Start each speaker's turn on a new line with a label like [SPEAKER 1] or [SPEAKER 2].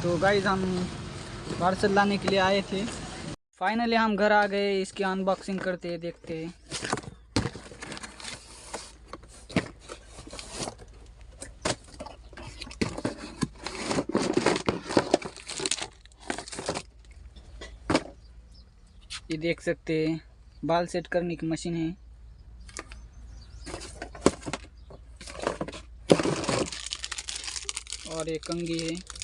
[SPEAKER 1] तो गाइस हम पार्सल लाने के लिए आए थे। फाइनली हम घर आ गए। इसकी अनबॉक्सिंग करते हैं, देखते हैं। ये देख सकते हैं, बाल सेट करने की मशीन है। और एक कंघी है।